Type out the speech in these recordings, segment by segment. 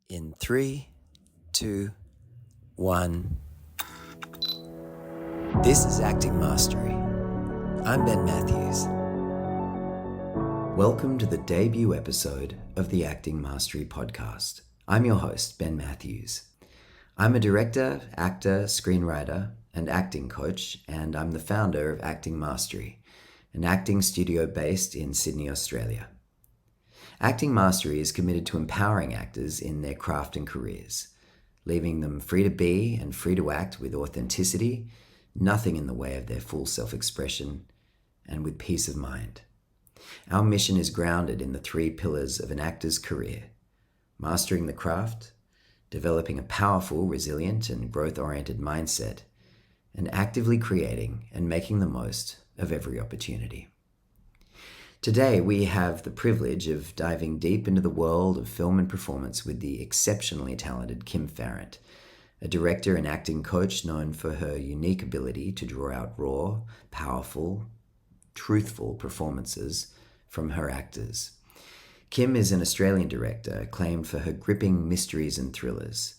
In 3, 2, 1. This is Acting Mastery. I'm Ben Matthews. Welcome to the debut episode of the Acting Mastery podcast. I'm your host, Ben Matthews. I'm a director, actor, screenwriter, and acting coach, and I'm the founder of Acting Mastery, an acting studio based in Sydney, Australia. Acting Mastery is committed to empowering actors in their craft and careers, leaving them free to be and free to act with authenticity, nothing in the way of their full self-expression, and with peace of mind. Our mission is grounded in the 3 pillars of an actor's career: mastering the craft, developing a powerful, resilient, and growth-oriented mindset, and actively creating and making the most of every opportunity. Today, we have the privilege of diving deep into the world of film and performance with the exceptionally talented Kim Farrant, a director and acting coach known for her unique ability to draw out raw, powerful, truthful performances from her actors. Kim is an Australian director acclaimed for her gripping mysteries and thrillers.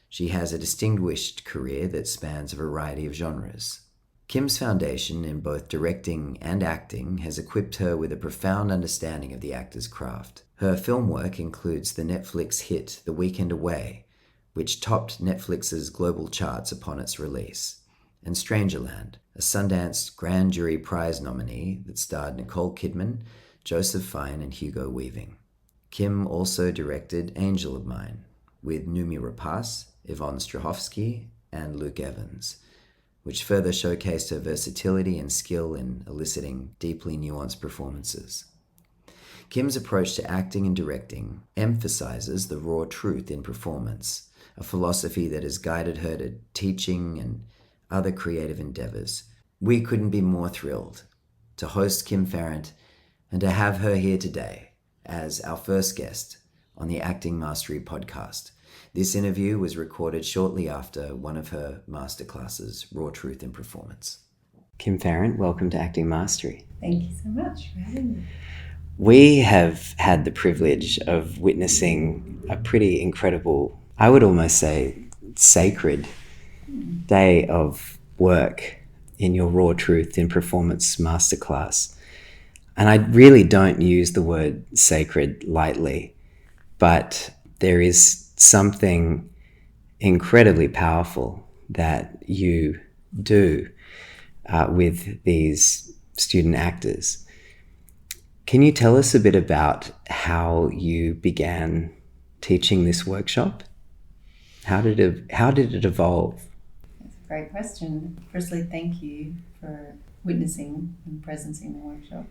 She has a distinguished career that spans a variety of genres. Kim's foundation in both directing and acting has equipped her with a profound understanding of the actor's craft. Her film work includes the Netflix hit The Weekend Away, which topped Netflix's global charts upon its release, and Strangerland, a Sundance Grand Jury Prize nominee that starred Nicole Kidman, Joseph Fiennes, and Hugo Weaving. Kim also directed Angel of Mine with Noomi Rapace, Yvonne Strahovski, and Luke Evans, which further showcased her versatility and skill in eliciting deeply nuanced performances. Kim's approach to acting and directing emphasizes the raw truth in performance, a philosophy that has guided her to teaching and other creative endeavors. We couldn't be more thrilled to host Kim Farrant and to have her here today as our first guest on the Acting Mastery podcast. This interview was recorded shortly after one of her masterclasses, Raw Truth in Performance. Kim Farrant, welcome to Acting Mastery. Thank you so much for having me. We have had the privilege of witnessing a pretty incredible, I would almost say sacred day of work in your Raw Truth in Performance masterclass. And I really don't use the word sacred lightly, but there is something incredibly powerful that you do with these student actors. Can you tell us a bit about how you began teaching this workshop? How did it evolve? That's a great question. Firstly, thank you for witnessing and presencing the workshop.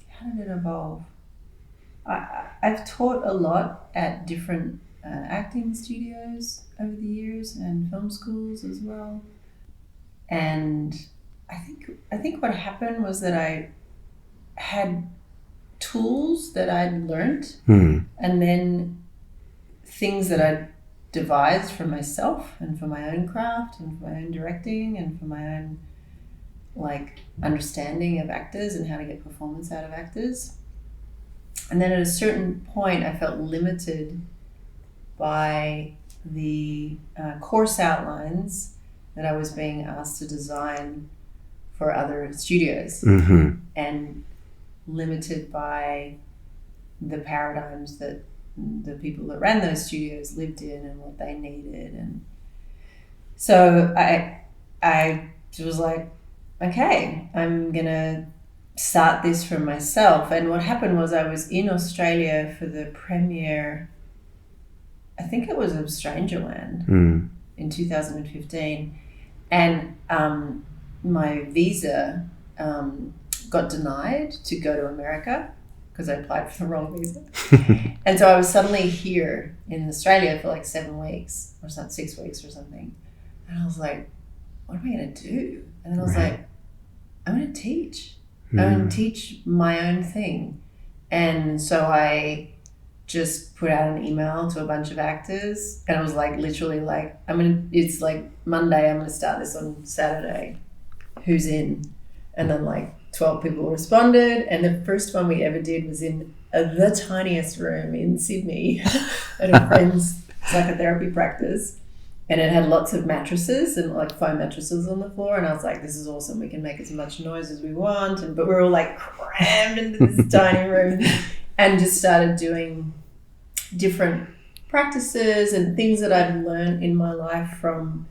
How did it evolve? I've taught a lot at different acting studios over the years and film schools as well. And I think what happened was that I had tools that I'd learned and then things that I'd devised for myself and for my own craft and for my own directing and for my own understanding of actors and how to get performance out of actors. And then at a certain point I felt limited by the course outlines that I was being asked to design for other studios, and limited by the paradigms that the people that ran those studios lived in and what they needed. And so I was like, okay, I'm gonna start this for myself. And what happened was I was in Australia for the premiere, I think it was of Strangerland in 2015, and my visa got denied to go to America because I applied for the wrong visa. And so I was suddenly here in Australia for 7 weeks or 6 weeks or something. And I was like, what am I going to do? And then I was like, I'm going to teach. I'm going to teach my own thing. And so I just put out an email to a bunch of actors, and I was literally it's Monday, I'm going to start this on Saturday. Who's in? And then 12 people responded, and the first one we ever did was in the tiniest room in Sydney at a friend's psychotherapy practice. And it had lots of mattresses and like foam mattresses on the floor. And I was like, this is awesome. We can make as much noise as we want. But we're all like crammed into this tiny room and just started doing different practices and things that I've learned in my life from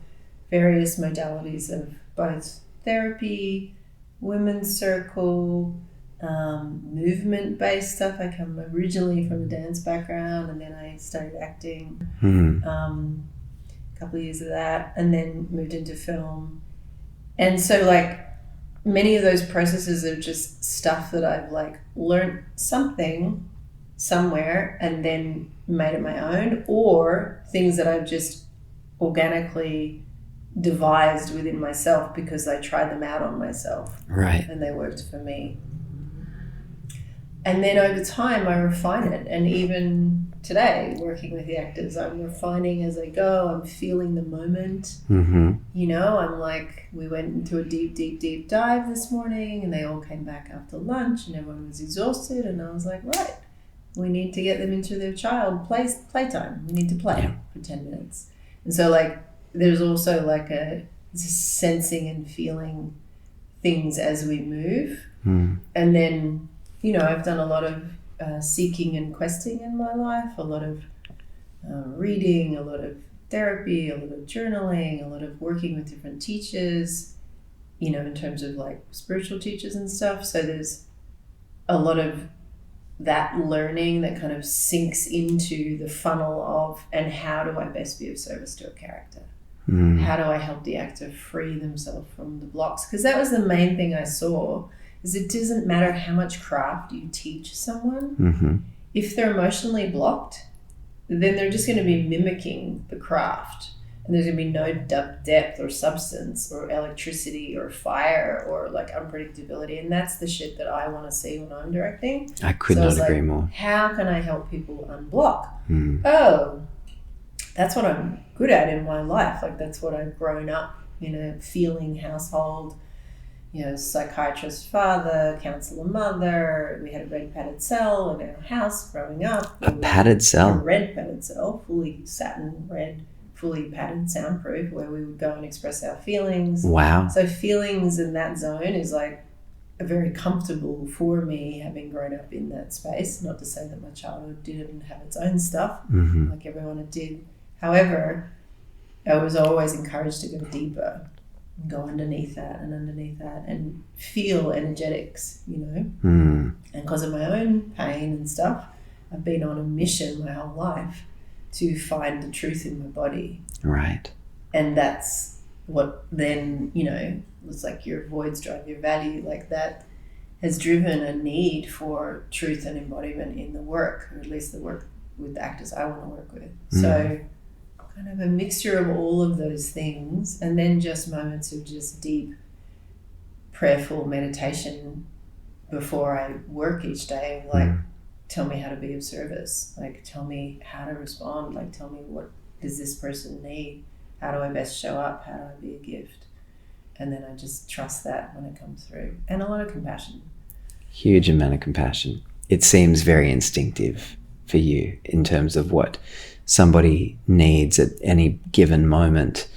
various modalities of both therapy, women's circle, movement-based stuff. I come originally from a dance background, and then I started acting. A couple of years of that, and then moved into film. And so like many of those processes are just stuff that I've like learned something somewhere and then made it my own, or things that I've just organically devised within myself because I tried them out on myself. Right. And they worked for me. And then over time I refine it, and even today working with the actors, I'm refining as I go. I'm feeling the moment. You know, I'm like, we went into a deep dive this morning and they all came back after lunch and everyone was exhausted, and I was like, right, we need to get them into their child playtime. We need to play for 10 minutes. And so like there's also like a sensing and feeling things as we move. And then, you know, I've done a lot of seeking and questing in my life, a lot of reading, a lot of therapy, a lot of journaling, a lot of working with different teachers, you know, in terms of like spiritual teachers and stuff. So there's a lot of that learning that kind of sinks into the funnel of, and how do I best be of service to a character? How do I help the actor free themselves from the blocks? Because that was the main thing I saw, is it doesn't matter how much craft you teach someone. If they're emotionally blocked, then they're just going to be mimicking the craft, and there's going to be no depth or substance or electricity or fire or like unpredictability. And that's the shit that I want to see when I'm directing. I could not agree more. How can I help people unblock? Oh, that's what I'm good at in my life. Like that's what I've grown up in, a feeling household. You know, psychiatrist father, counselor mother. We had a red padded cell in our house growing up. A padded cell? A red padded cell, fully satin red, fully padded, soundproof, where we would go and express our feelings. Wow. So feelings in that zone is like very comfortable for me, having grown up in that space. Not to say that my childhood didn't have its own stuff, like everyone it did. However, I was always encouraged to go deeper. Go underneath that and feel energetics, you know. And because of my own pain and stuff, I've been on a mission my whole life to find the truth in my body. Right. And that's what then, you know, it's like your voids drive your value. Like that has driven a need for truth and embodiment in the work, or at least the work with the actors I want to work with. So kind of a mixture of all of those things, and then just moments of just deep prayerful meditation before I work each day. Like, tell me how to be of service. Like, tell me how to respond. Like, tell me, what does this person need? How do I best show up? How do I be a gift? And then I just trust that when it comes through. And a lot of compassion. Huge amount of compassion. It seems very instinctive for you in terms of what somebody needs at any given moment.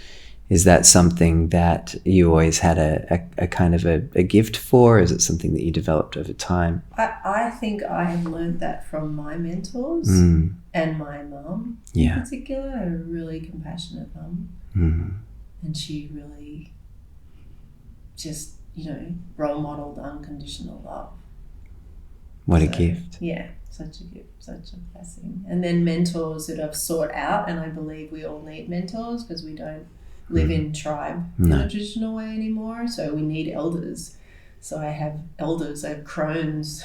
Is that something that you always had a kind of a gift for? Is it something that you developed over time? I think I have learned that from my mentors and my mum in particular. A really compassionate mum. And she really just, you know, role modeled unconditional love. What a gift. Yeah, such a gift, such a blessing. And then mentors that I've sought out, and I believe we all need mentors because we don't live in tribe in a traditional way anymore. So we need elders. So I have elders, I have crones,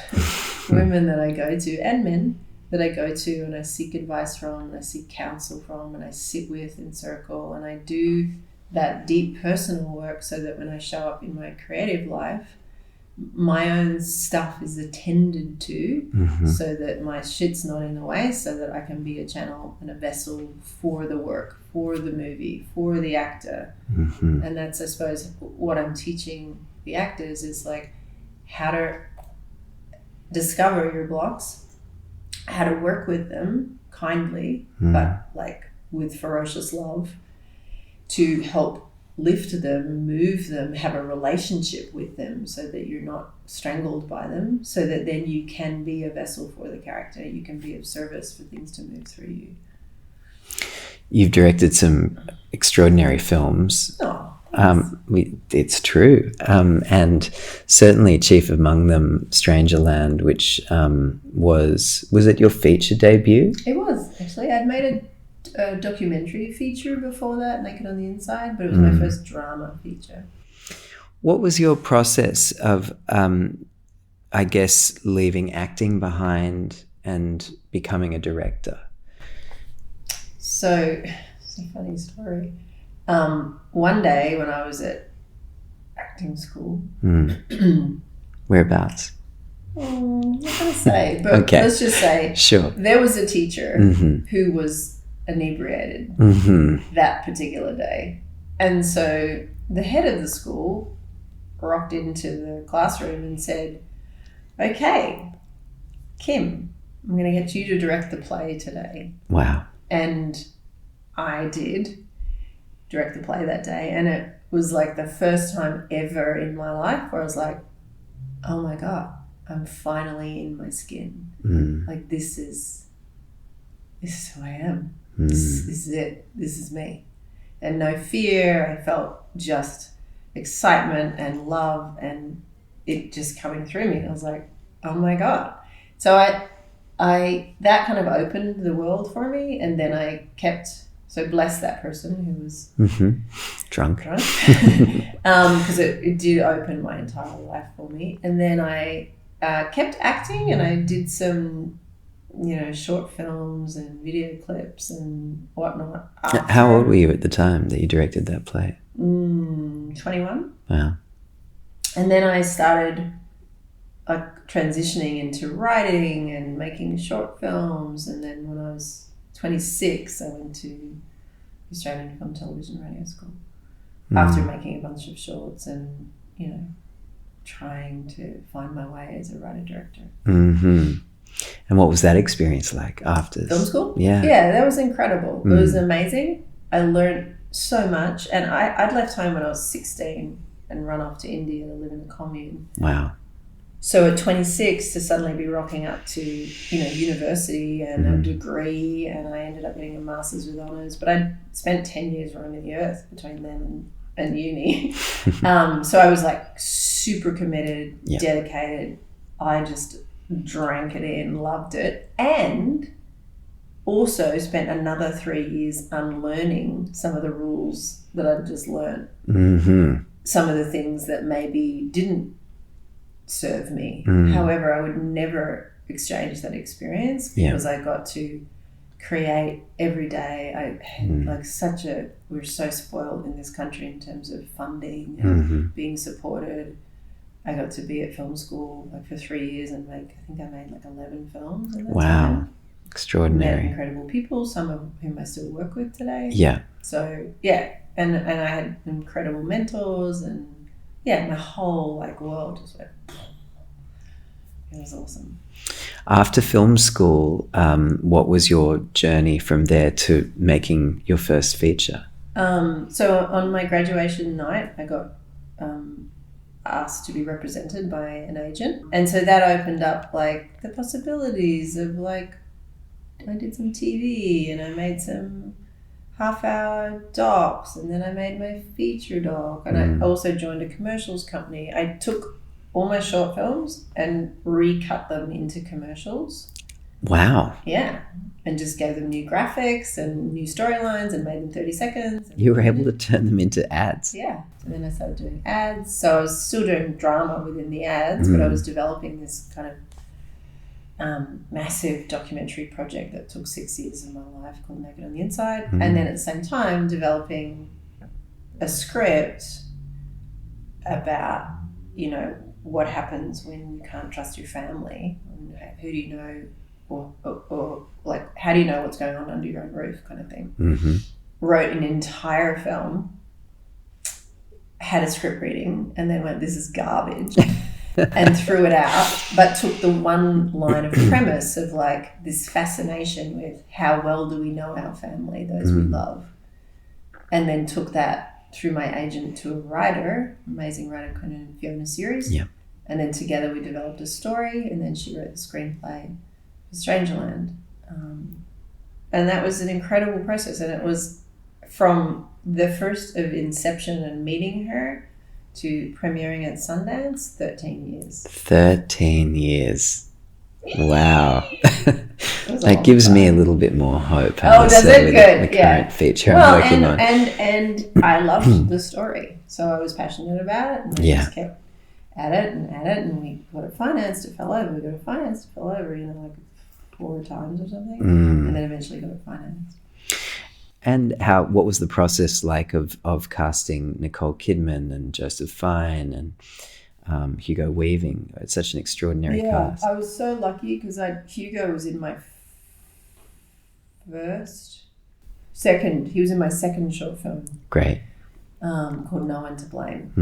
women that I go to, and men that I go to and I seek advice from, and I seek counsel from, and I sit with in circle, and I do that deep personal work so that when I show up in my creative life, my own stuff is attended to, so that my shit's not in the way, so that I can be a channel and a vessel for the work, for the movie, for the actor. And that's, I suppose, what I'm teaching the actors is like how to discover your blocks, how to work with them kindly, but like with ferocious love, to help lift them, move them, have a relationship with them so that you're not strangled by them, so that then you can be a vessel for the character. You can be of service for things to move through you. You've directed some extraordinary films. Oh, it's true. And certainly chief among them, Strangerland, which was it your feature debut? It was, actually. I'd made a documentary feature before that, Naked on the Inside, but it was my first drama feature. What was your process of, I guess, leaving acting behind and becoming a director? So, it's a funny story. One day when I was at acting school, Whereabouts? I'm not going to say, but okay. Let's just say sure. There was a teacher who was inebriated that particular day. And so the head of the school rocked into the classroom and said, "Okay, Kim, I'm going to get you to direct the play today." Wow. And I did direct the play that day, and it was like the first time ever in my life where I was like, oh my God, I'm finally in my skin. Like this is who I am. This is it. This is me. And no fear. I felt just excitement and love and it just coming through me. And I was like, oh my God. So I that kind of opened the world for me, and then I kept, so bless that person who was drunk because it did open my entire life for me. And then I kept acting, and I did some short films and video clips and whatnot. How old were you at the time that you directed that play? 21. Wow. And then I started transitioning into writing and making short films, and then when I was 26 I went to Australian Film, Television, Radio School after making a bunch of shorts and trying to find my way as a writer-director. And what was that experience like after film school? Yeah, that was incredible. It was amazing. I learned so much, and I'd left home when I was 16 and run off to India to live in a commune. Wow. So at 26 to suddenly be rocking up to, university and a degree, and I ended up getting a master's with honours, but I spent 10 years roaming the earth between then and uni. So I was like super committed, dedicated. I just drank it in, loved it, and also spent another 3 years unlearning some of the rules that I'd just learned. Some of the things that maybe didn't serve me. However, I would never exchange that experience because I got to create every day. We're so spoiled in this country in terms of funding and being supported. I got to be at film school for 3 years and I think I made 11 films in that time. Extraordinary. Met incredible people, some of whom I still work with today. So and I had incredible mentors, and my whole world just went. It was awesome. After film school, what was your journey from there to making your first feature? So on my graduation night, I got asked to be represented by an agent, and so that opened up the possibilities of I did some TV and I made some half-hour docs, and then I made my feature doc, and I also joined a commercials company. I took all my short films and recut them into commercials. Wow. Yeah. And just gave them new graphics and new storylines and made them 30 seconds. You were able to turn them into ads. Yeah. And then I started doing ads. So I was still doing drama within the ads, but I was developing this kind of massive documentary project that took 6 years of my life called Naked on the Inside. And then at the same time developing a script about, what happens when you can't trust your family, and who do you know, or how do you know what's going on under your own roof, kind of thing. Wrote an entire film, had a script reading, and then went, this is garbage. and threw it out, but took the one line of premise of like this fascination with how well do we know our family, those we love, and then took that through my agent to a writer, amazing writer, Conan and Fiona series. Yeah. And then together we developed a story, and then she wrote the screenplay for Strangerland. And that was an incredible process, and it was from the first of inception and meeting her to premiering at Sundance, 13 years. 13 years. Wow. That gives me a little bit more hope. Oh, does it? Good. The current feature I'm working on. And I loved the story, so I was passionate about it, and I just kept at it, and we got it financed, it fell over, like 4 times or something, and then eventually got it financed. And what was the process like of casting Nicole Kidman and Joseph Fiennes and Hugo Weaving? It's such an extraordinary cast. I was so lucky because Hugo was in my he was in my second short film. Great. Called No One to Blame.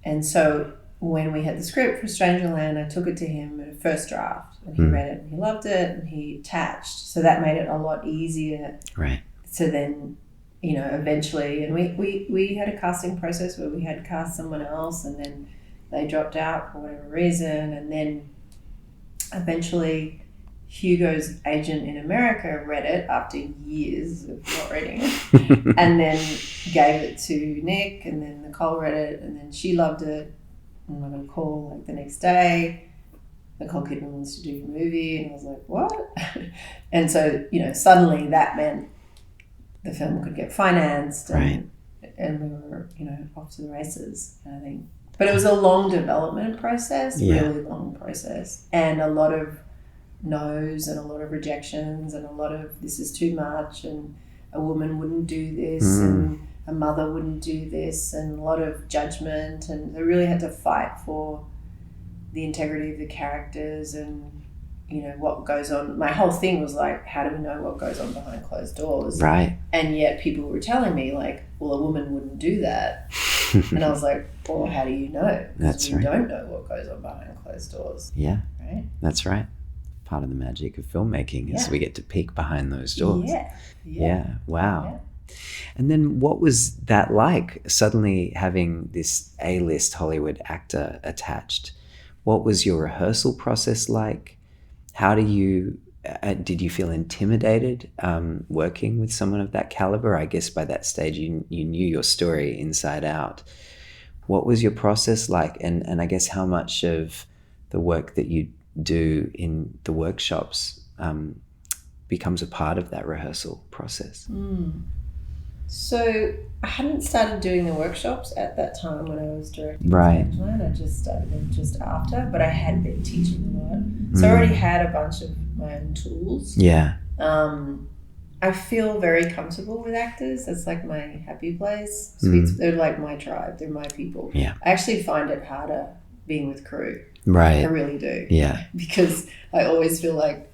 And so when we had the script for Strangerland, I took it to him at a first draft, and he read it and he loved it, and he attached. So that made it a lot easier. Right. So then, eventually, and we had a casting process where we had cast someone else, and then they dropped out for whatever reason, and then eventually Hugo's agent in America read it after years of not reading it, and then gave it to Nick, and then Nicole read it, and then she loved it, and I got a call like the next day, Nicole Kidman wants to do a movie, and I was like, what? And so, suddenly that meant the film could get financed, and we were, off to the races, I think. But it was a long development process, really long process, and a lot of no's and a lot of rejections and a lot of this is too much, and a woman wouldn't do this, and a mother wouldn't do this, and a lot of judgment, and I really had to fight for the integrity of the characters and what goes on. My whole thing was like, how do we know what goes on behind closed doors? Right. And yet people were telling me like, well, a woman wouldn't do that. And I was like, well, how do you know? That's right. We don't know what goes on behind closed doors. Yeah. Right. That's right. Part of the magic of filmmaking is we get to peek behind those doors. Yeah. Wow. Yeah. And then what was that like, suddenly having this A-list Hollywood actor attached? What was your rehearsal process like? How did you feel intimidated working with someone of that caliber? I guess by that stage you knew your story inside out. What was your process like? And I guess how much of the work that you do in the workshops becomes a part of that rehearsal process? So I hadn't started doing the workshops at that time when I was directing. Right. I just started them just after, but I had been teaching a lot. So I already had a bunch of my own tools. Yeah. I feel very comfortable with actors. That's like my happy place. They're like my tribe. They're my people. Yeah. I actually find it harder being with crew. Right. I really do. Yeah. Because I always feel like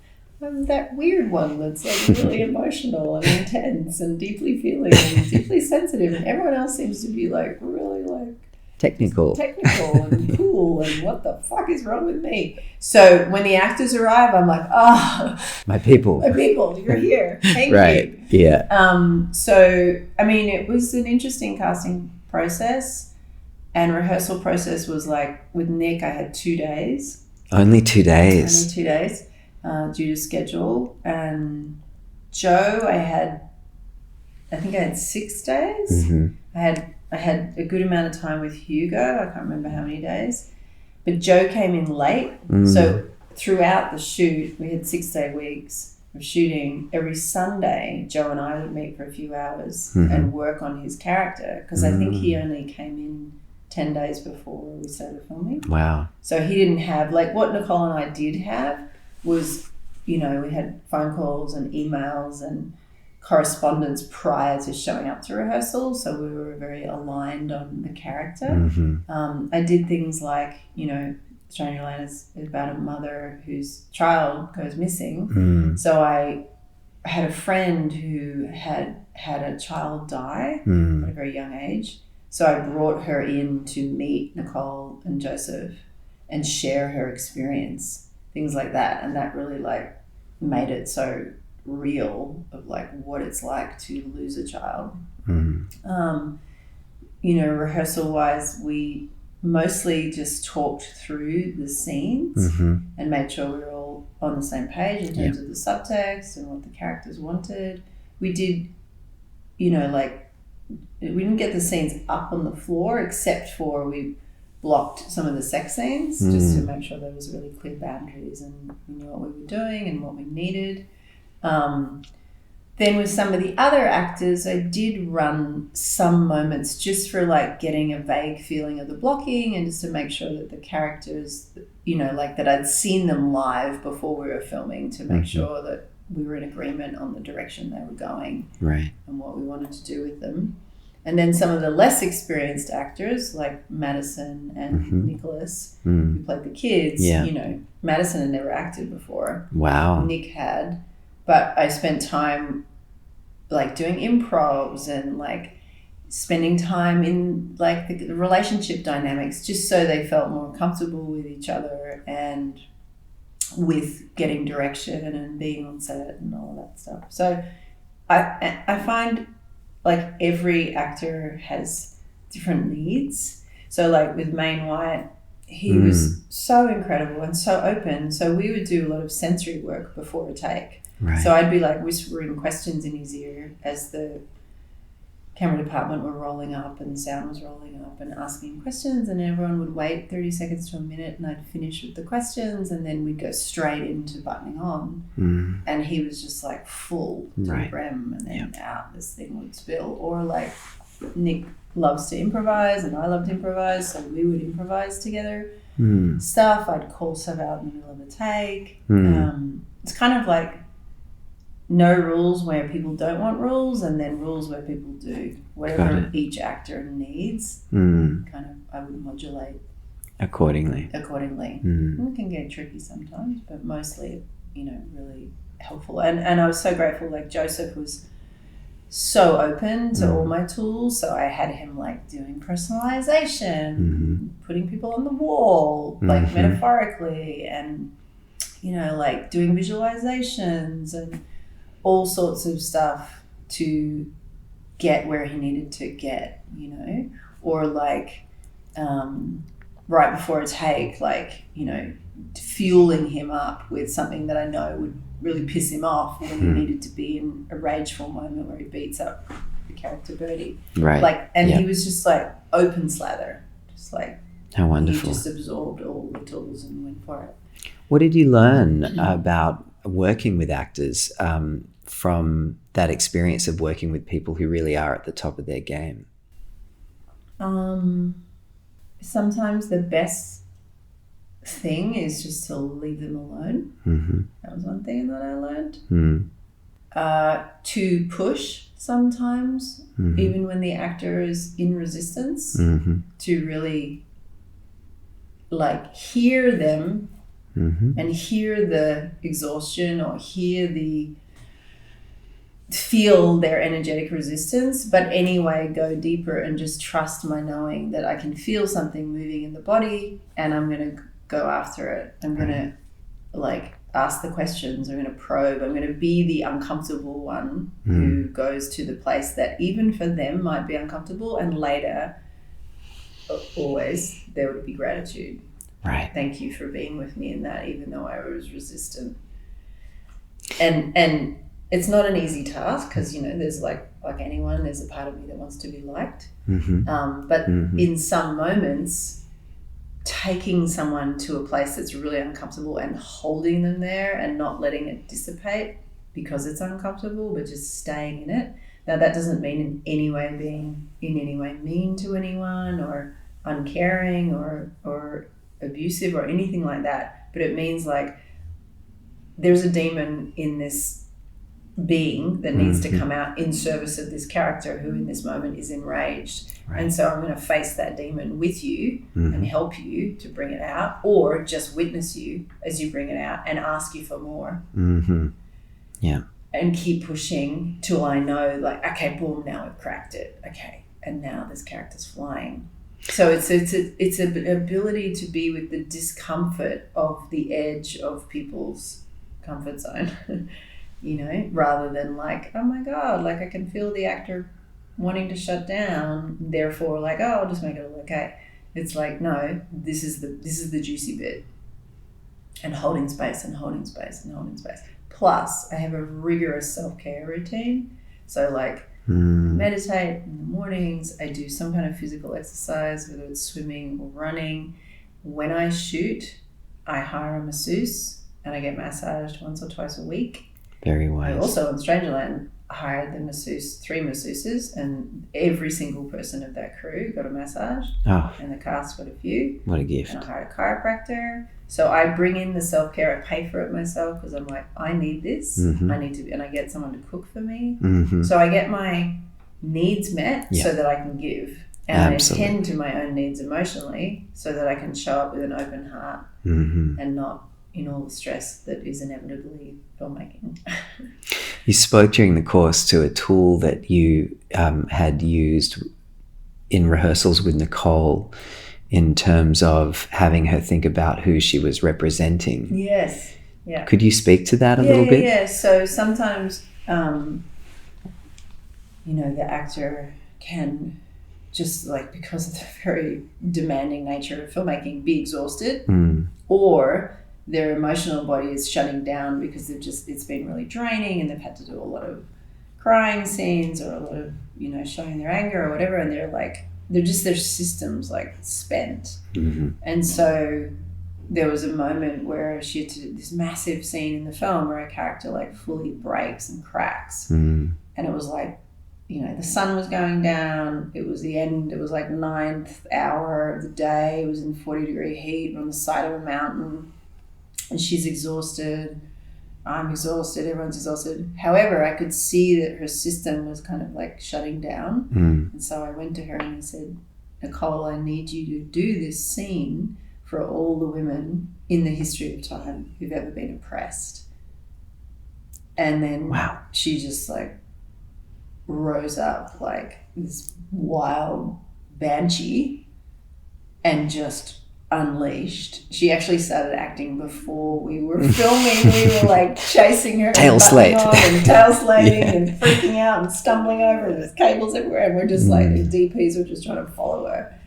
I'm that weird one that's like really emotional and intense and deeply feeling and deeply sensitive, and everyone else seems to be like really like technical and cool, and what the fuck is wrong with me? So when the actors arrive, I'm like, my people, you're here. Thank you. Yeah. So I mean, it was an interesting casting process, and rehearsal process was like with Nick, I had 2 days. Only 2 days. Only 2 days. Due to schedule, and Joe, I think I had 6 days. I had a good amount of time with Hugo. I can't remember how many days, but Joe came in late. So throughout the shoot, we had 6-day weeks of shooting. Every Sunday, Joe and I would meet for a few hours and work on his character, because I think he only came in 10 days before we started filming. Wow. So he didn't have, like what Nicole and I did have was, we had phone calls and emails and correspondence prior to showing up to rehearsal, so we were very aligned on the character. I did things like, Strangerland is about a mother whose child goes missing. So I had a friend who had a child die at a very young age. So I brought her in to meet Nicole and Joseph and share her experience, things like that. And that really like made it so real of like what it's like to lose a child. You know, rehearsal wise, we mostly just talked through the scenes and made sure we were all on the same page in terms of the subtext and what the characters wanted. We did, you know, like we didn't get the scenes up on the floor except for we blocked some of the sex scenes just to make sure there was really clear boundaries and we knew what we were doing and what we needed. Then with some of the other actors, I did run some moments just for like getting a vague feeling of the blocking and just to make sure that the characters, you know, like that I'd seen them live before we were filming to make sure that we were in agreement on the direction they were going and what we wanted to do with them. And then some of the less experienced actors like Madison and Nicholas, who played the kids, you know, Madison had never acted before. Wow. Nick had. But I spent time like doing improvs and like spending time in like the relationship dynamics just so they felt more comfortable with each other and with getting direction and being on set and all that stuff. So I find like every actor has different needs. So like with Main White, he was so incredible and so open. So we would do a lot of sensory work before a take. So I'd be like whispering questions in his ear as the camera department were rolling up and sound was rolling up and asking questions, and everyone would wait 30 seconds to a minute and I'd finish with the questions and then we'd go straight into buttoning on. And he was just like full to the brim and then out this thing would spill. Or like Nick loves to improvise and I love to improvise, so we would improvise together stuff. I'd call stuff out in the middle of a take. It's kind of like no rules where people don't want rules and then rules where people do. Whatever each actor needs, kind of I would modulate accordingly. It can get tricky sometimes, but mostly, you know, really helpful. And I was so grateful, like Joseph was so open to all my tools. So I had him like doing personalization, putting people on the wall, like metaphorically, and, you know, like doing visualizations and all sorts of stuff to get where he needed to get, you know, or like right before a take, like, you know, fueling him up with something that I know would really piss him off when he needed to be in a rageful moment where he beats up the character Birdie. Like, and he was just like open slather, just like, how wonderful. He just absorbed all the tools and went for it. What did you learn about working with actors from that experience of working with people who really are at the top of their game? Sometimes the best thing is just to leave them alone. That was one thing that I learned. To push sometimes, even when the actor is in resistance, to really like hear them and hear the exhaustion or feel their energetic resistance, but anyway go deeper and just trust my knowing that I can feel something moving in the body and I'm going to go after it. I'm going to like ask the questions, I'm going to probe, I'm going to be the uncomfortable one who goes to the place that even for them might be uncomfortable, and later always there would be gratitude. Thank you for being with me in that, even though I was resistant. And it's not an easy task because, you know, there's like anyone, there's a part of me that wants to be liked. But in some moments, taking someone to a place that's really uncomfortable and holding them there and not letting it dissipate because it's uncomfortable, but just staying in it. Now, that doesn't mean in any way being in any way mean to anyone or uncaring or abusive or anything like that, but it means like there's a demon in this being that needs to come out in service of this character who in this moment is enraged. And so I'm going to face that demon with you and help you to bring it out, or just witness you as you bring it out and ask you for more. And keep pushing till I know, like, okay, boom, now we've cracked it. Okay, and now this character's flying. So it's an ability to be with the discomfort of the edge of people's comfort zone, rather than like, oh my God, like I can feel the actor wanting to shut down, therefore like, oh, I'll just make it all okay. It's like, no, this is the juicy bit, and holding space and holding space and holding space. Plus, I have a rigorous self-care routine. So like meditate in the mornings. I do some kind of physical exercise, whether it's swimming or running. When I shoot, I hire a masseuse and I get massaged once or twice a week. Very wise. I also, on Strangerland, hired the masseuse, 3 masseuses, and every single person of that crew got a massage. Oh, and the cast got a few. what a gift. And I hired a chiropractor. So I bring in the self-care. I pay for it myself because I'm like, I need this. I need to, and I get someone to cook for me. So I get my needs met so that I can give. And Absolutely. I attend to my own needs emotionally so that I can show up with an open heart and not in all the stress that is inevitably filmmaking. You spoke during the course to a tool that you had used in rehearsals with Nicole in terms of having her think about who she was representing. Yes. Yeah. Could you speak to that a little bit? Yeah. So sometimes, the actor can just like, because of the very demanding nature of filmmaking, be exhausted, or their emotional body is shutting down because it's been really draining and they've had to do a lot of crying scenes or a lot of, showing their anger or whatever. And they're like, their systems like spent. And so there was a moment where she had to do this massive scene in the film where a character like fully breaks and cracks. And it was like, the sun was going down. It was the end. It was like 9th hour of the day. It was in 40-degree heat on the side of a mountain. And she's exhausted. I'm exhausted. Everyone's exhausted. However, I could see that her system was kind of like shutting down. And so I went to her and I said, Nicole, I need you to do this scene for all the women in the history of time who've ever been oppressed. And then she just like rose up like this wild banshee and just unleashed. She actually started acting before we were filming. We were like chasing her, tail slate and tail slating and freaking out and stumbling over, and there's cables everywhere, and we're just like, the DPs were just trying to follow her.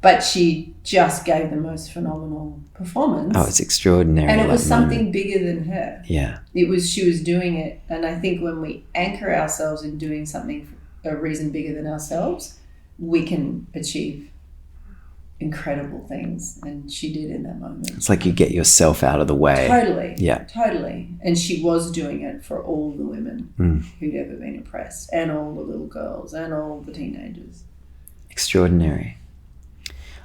But she just gave the most phenomenal performance. Oh, it's extraordinary. And it was something bigger than her. Yeah. She was doing it. And I think when we anchor ourselves in doing something for a reason bigger than ourselves, we can achieve incredible things. And she did in that moment. It's like you get yourself out of the way. Totally. Yeah. Totally. And she was doing it for all the women who'd ever been oppressed, and all the little girls and all the teenagers. Extraordinary.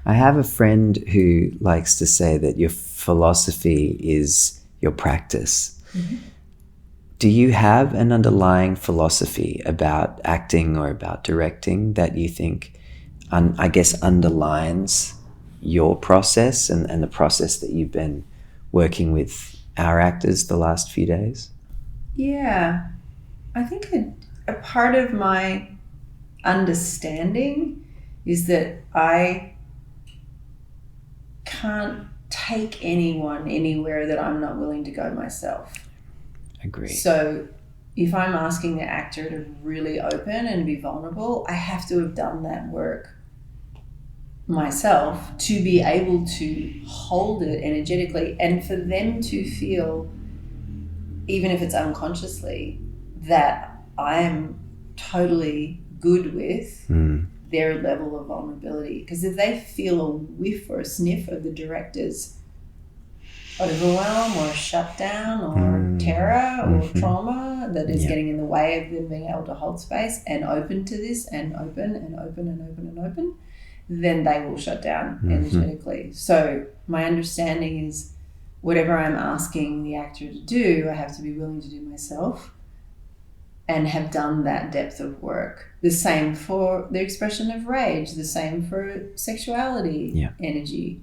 I have a friend who likes to say that your philosophy is your practice. Do you have an underlying philosophy about acting or about directing that you think, I guess, underlines your process and the process that you've been working with our actors the last few days? Yeah. I think a part of my understanding is that I can't take anyone anywhere that I'm not willing to go myself. Agree. So if I'm asking the actor to really open and be vulnerable, I have to have done that work myself to be able to hold it energetically, and for them to feel, even if it's unconsciously, that I'm totally good with their level of vulnerability. Because if they feel a whiff or a sniff of the director's overwhelm or shutdown or terror or trauma that is getting in the way of them being able to hold space and open to this and open and open and open and open, then they will shut down energetically. So my understanding is whatever I'm asking the actor to do, I have to be willing to do myself and have done that depth of work. The same for the expression of rage, the same for sexuality, energy,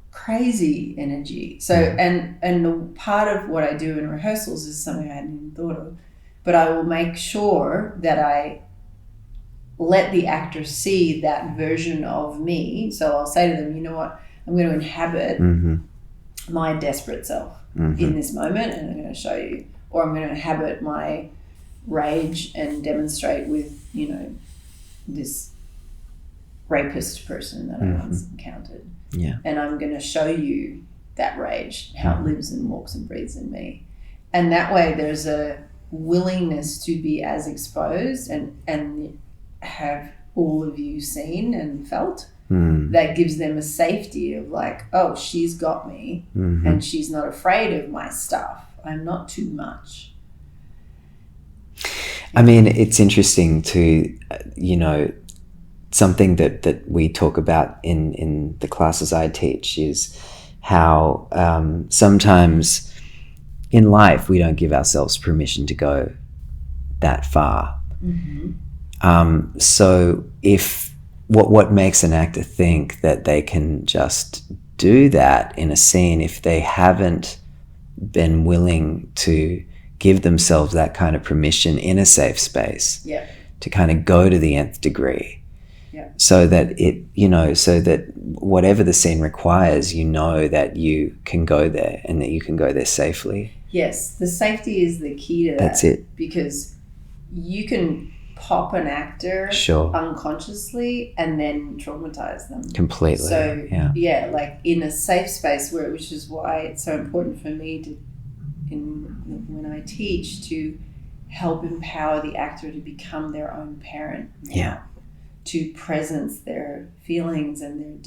crazy energy. So, and the part of what I do in rehearsals is something I hadn't even thought of, but I will make sure that I let the actor see that version of me. So I'll say to them, you know what, I'm going to inhabit my desperate self in this moment, and I'm going to show you. Or I'm going to inhabit my rage and demonstrate with, you know, this rapist person that I once encountered. Yeah. And I'm going to show you that rage, how it lives and walks and breathes in me. And that way there's a willingness to be as exposed and have all of you seen and felt. That gives them a safety of like, oh, she's got me and she's not afraid of my stuff. I'm not too much. I mean, it's interesting to, you know, something that we talk about in the classes I teach is how sometimes in life we don't give ourselves permission to go that far. So if what makes an actor think that they can just do that in a scene if they haven't been willing to give themselves that kind of permission in a safe space to kind of go to the nth degree, so that it, you know, so that whatever the scene requires, you know that you can go there and that you can go there safely. Yes, the safety is the key to that. That's it. Because you can pop an actor unconsciously and then traumatize them completely. So like in a safe space, which is why it's so important for me to, when I teach, to help empower the actor to become their own parent. To presence their feelings and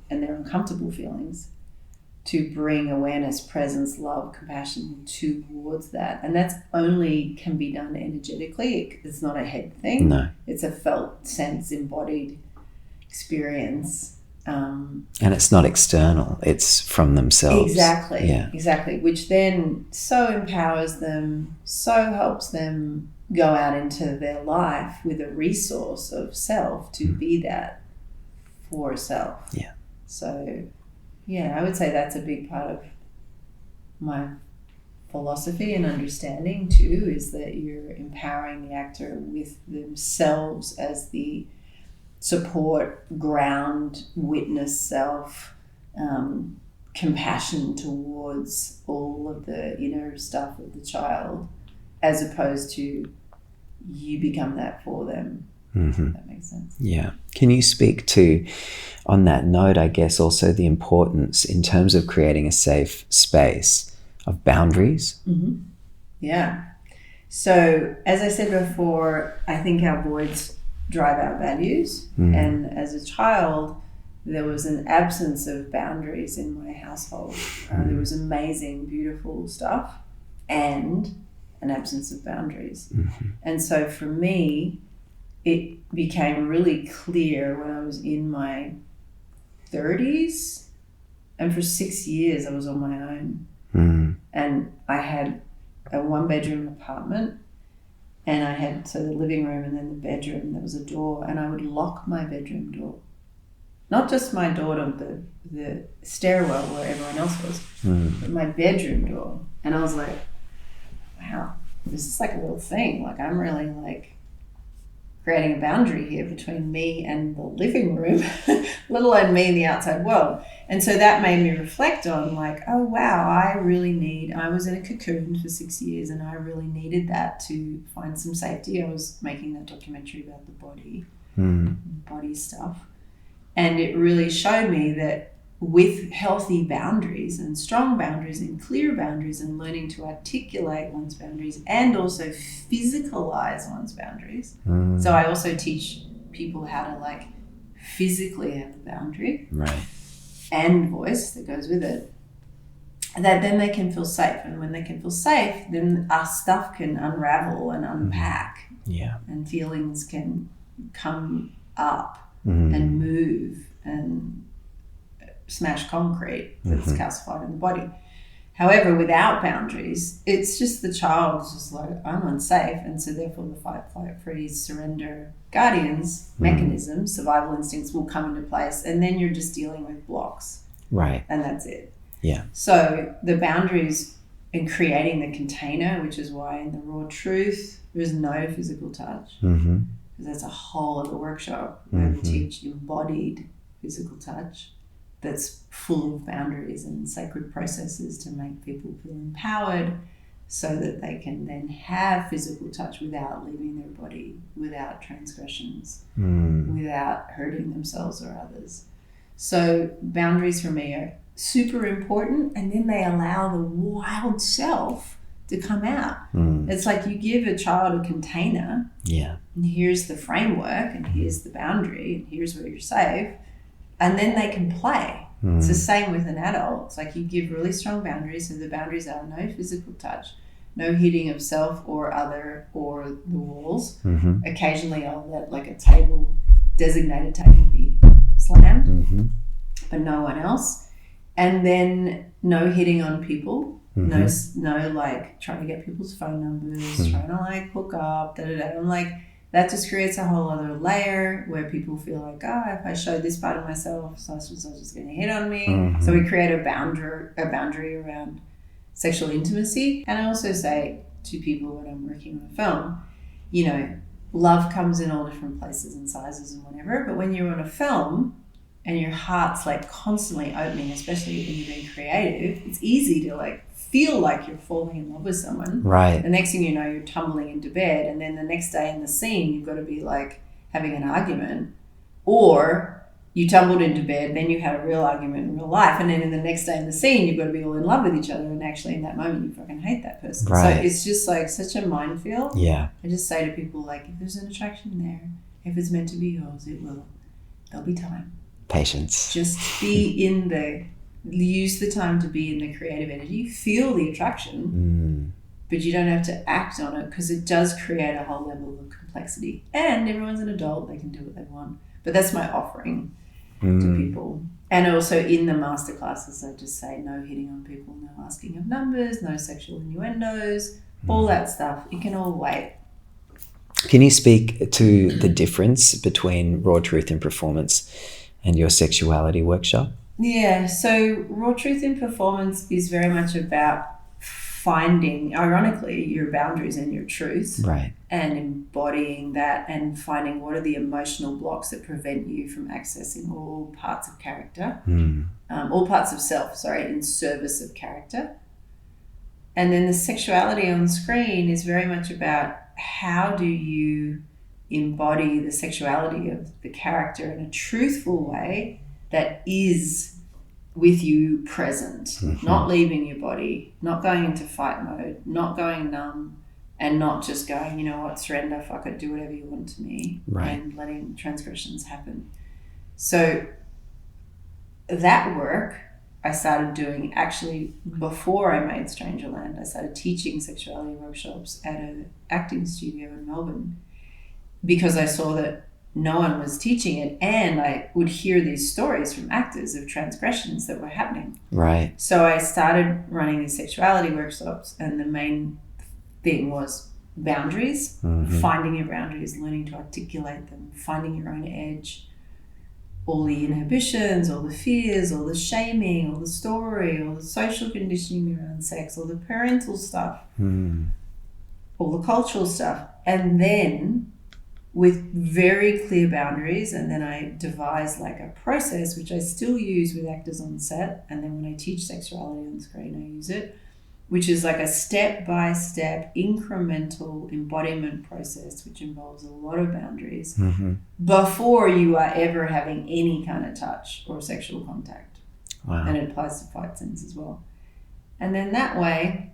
their uncomfortable feelings, to bring awareness, presence, love, compassion towards that. And that's only can be done energetically. It's not a head thing. No. It's a felt, sense, embodied experience. And it's not external. It's from themselves. Exactly. Yeah. Exactly. Which then so empowers them, so helps them go out into their life with a resource of self to be that for self. Yeah. So, yeah, I would say that's a big part of my philosophy and understanding too, is that you're empowering the actor with themselves as the support, ground, witness self, compassion towards all of the inner stuff of the child, as opposed to you become that for them. If that makes sense. Yeah. Can you speak to, on that note, I guess also the importance in terms of creating a safe space of boundaries? Yeah. So as I said before, I think our voids drive our values. And as a child, there was an absence of boundaries in my household. There was amazing, beautiful stuff and an absence of boundaries. And so for me, it became really clear when I was in my 30s, and for 6 years I was on my own. And I had a 1-bedroom apartment, and I had the living room and then the bedroom. There was a door, and I would lock my bedroom door. Not just my door to the stairwell where everyone else was, but my bedroom door. And I was like, wow, this is like a real thing. Like, I'm really like creating a boundary here between me and the living room, let alone me and the outside world. And so that made me reflect on like, oh wow, I was in a cocoon for 6 years, and I really needed that to find some safety. I was making that documentary about the body stuff. And it really showed me that with healthy boundaries and strong boundaries and clear boundaries, and learning to articulate one's boundaries and also physicalize one's boundaries. So I also teach people how to like physically have the boundary, right, and voice that goes with it, that then they can feel safe. And when they can feel safe, then our stuff can unravel and unpack. And feelings can come up and move and smash concrete that's calcified in the body. However, without boundaries, it's just the child is just like, I'm unsafe, and so therefore the fight, flight, freeze, surrender guardians mechanisms, survival instincts will come into place, and then you're just dealing with blocks. Right. And that's it. Yeah. So the boundaries in creating the container, which is why in the raw truth there is no physical touch. because that's a whole other workshop where we teach embodied physical touch that's full of boundaries and sacred processes to make people feel empowered so that they can then have physical touch without leaving their body, without transgressions, without hurting themselves or others. So boundaries for me are super important, and then they allow the wild self to come out. It's like you give a child a container, and here's the framework, and here's the boundary, and here's where you're safe, and then they can play. It's the same with an adult. It's like you give really strong boundaries, so the boundaries are no physical touch, no hitting of self or other or the walls. Occasionally I'll let like a designated table be slammed, but no one else. And then no hitting on people. No like trying to get people's phone numbers, trying to like hook up, I'm like, that just creates a whole other layer where people feel like, if I show this part of myself, someone's just going to hit on me. So we create a boundary around sexual intimacy. And I also say to people when I'm working on a film, you know, love comes in all different places and sizes and whatever, but when you're on a film and your heart's like constantly opening, especially when you're being creative, it's easy to like feel like you're falling in love with someone. Right. The next thing you know, you're tumbling into bed, and then the next day in the scene, you've got to be like having an argument, or you tumbled into bed, then you had a real argument in real life, and then in the next day in the scene, you've got to be all in love with each other, and actually in that moment, you fucking hate that person. Right. So it's just like such a minefield. Yeah. I just say to people, like, if there's an attraction there, if it's meant to be yours, it will. There'll be time. Patience. Just use the time to be in the creative energy, feel the attraction, but you don't have to act on it, because it does create a whole level of complexity. And everyone's an adult, they can do what they want. But that's my offering to people. And also in the masterclasses, I just say no hitting on people, no asking of numbers, no sexual innuendos, all that stuff. It can all wait. Can you speak to the difference between Raw Truth in Performance and your sexuality workshop? Yeah, so Raw Truth in Performance is very much about finding, ironically, your boundaries and your truth. Right. And embodying that and finding what are the emotional blocks that prevent you from accessing all parts of character, all parts of self, in service of character. And then the sexuality on screen is very much about how do you embody the sexuality of the character in a truthful way that is with you present, not leaving your body, not going into fight mode, not going numb, and not just going, you know what, surrender, fuck it, do whatever you want to me, and letting transgressions happen. So that work I started doing actually before I made Strangerland. I started teaching sexuality workshops at an acting studio in Melbourne, because I saw that no one was teaching it, and I would hear these stories from actors of transgressions that were happening. Right. So I started running these sexuality workshops, and the main thing was boundaries, finding your boundaries, learning to articulate them, finding your own edge, all the inhibitions, all the fears, all the shaming, all the story, all the social conditioning around sex, all the parental stuff, all the cultural stuff, and then with very clear boundaries. And then I devised like a process which I still use with actors on set, and then when I teach sexuality on screen I use it, which is like a step-by-step incremental embodiment process which involves a lot of boundaries before you are ever having any kind of touch or sexual contact. Wow. And it applies to fight scenes as well. And then that way,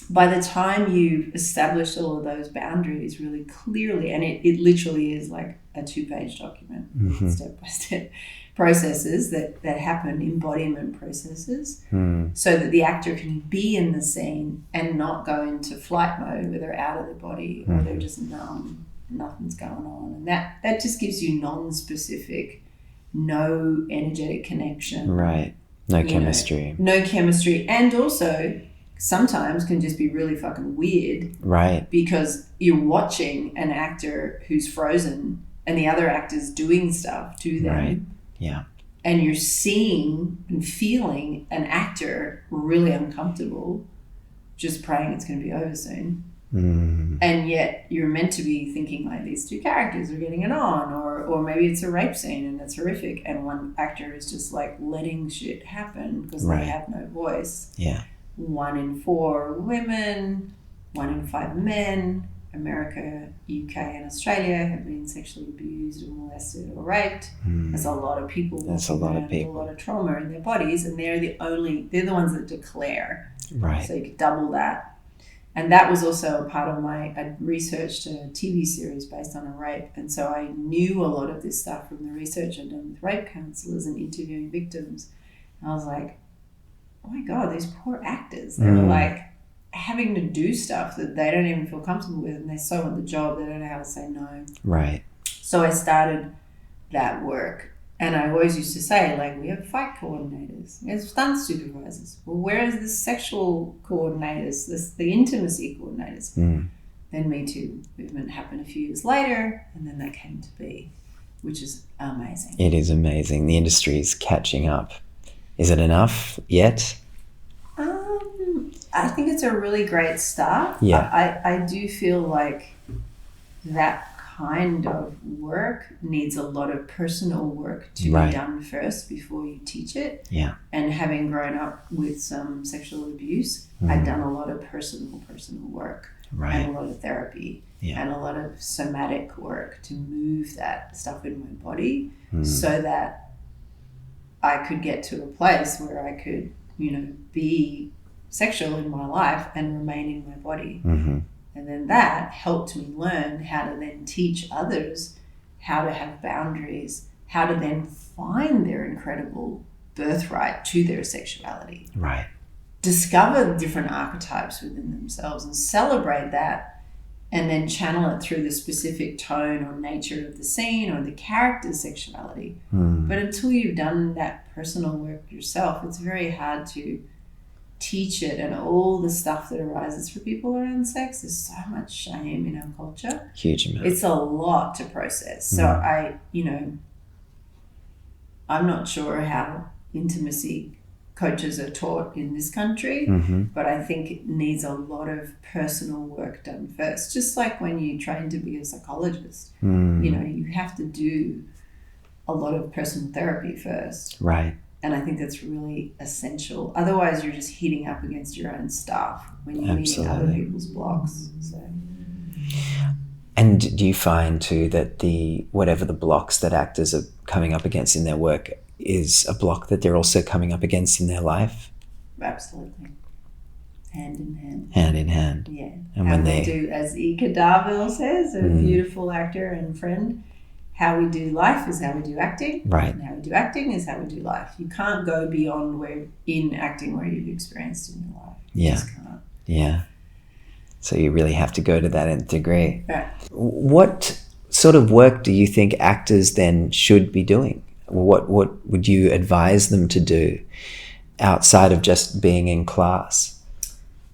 by the time you've established all of those boundaries really clearly, and it literally is like a 2-page document, step-by-step processes that happen, embodiment processes, so that the actor can be in the scene and not go into flight mode where they're out of their body or they're just numb, nothing's going on. And that just gives you non-specific, no energetic connection. Right. No chemistry. No chemistry. And also sometimes can just be really fucking weird. Right. Because you're watching an actor who's frozen and the other actor's doing stuff to them. Right. Yeah. And you're seeing and feeling an actor really uncomfortable, just praying it's going to be over soon. And yet you're meant to be thinking like these two characters are getting it on, or maybe it's a rape scene and it's horrific and one actor is just like letting shit happen because they have no voice. 1 in 4 women, 1 in 5 men, America, UK and Australia have been sexually abused or molested or raped. There's a lot of people. That's a lot of people. A lot of trauma in their bodies, and they're the ones that declare. Right. So you could double that. And that was also a part of I researched a TV series based on a rape. And so I knew a lot of this stuff from the research I'd done with rape counselors and interviewing victims. And I was like, oh my God, these poor actors. They're like having to do stuff that they don't even feel comfortable with. And they so want the job, they don't know how to say no. Right. So I started that work. And I always used to say, like, we have fight coordinators, we have stunt supervisors. Well, where is the sexual coordinators, the intimacy coordinators? Then Me Too movement happened a few years later, and then that came to be, which is amazing. It is amazing. The industry is catching up. Is it enough yet? I think it's a really great start. Yeah. I do feel like that kind of work needs a lot of personal work to be done first before you teach it. Yeah. And having grown up with some sexual abuse, I've done a lot of personal work and a lot of therapy and a lot of somatic work to move that stuff in my body so that I could get to a place where I could, be sexual in my life and remain in my body. And then that helped me learn how to then teach others how to have boundaries, how to then find their incredible birthright to their sexuality. Right. Discover different archetypes within themselves and celebrate that, and then channel it through the specific tone or nature of the scene or the character's sexuality. But until you've done that personal work yourself, it's very hard to teach it, and all the stuff that arises for people around sex. There's so much shame in our culture. Huge amount. It's a lot to process. So I'm not sure how intimacy coaches are taught in this country, but I think it needs a lot of personal work done first. Just like when you train to be a psychologist, you have to do a lot of personal therapy first. Right. And I think that's really essential. Otherwise, you're just hitting up against your own stuff when you're meeting other people's blocks. So. And do you find too that whatever the blocks that actors are coming up against in their work is a block that they're also coming up against in their life? Absolutely. Hand in hand. Hand in hand. Yeah. And when they do, as Ika Darville says, a beautiful actor and friend, how we do life is how we do acting. Right. And how we do acting is how we do life. You can't go beyond where you've experienced in your life. You just can't. Yeah. So you really have to go to that nth degree. Right. What sort of work do you think actors then should be doing? What would you advise them to do outside of just being in class?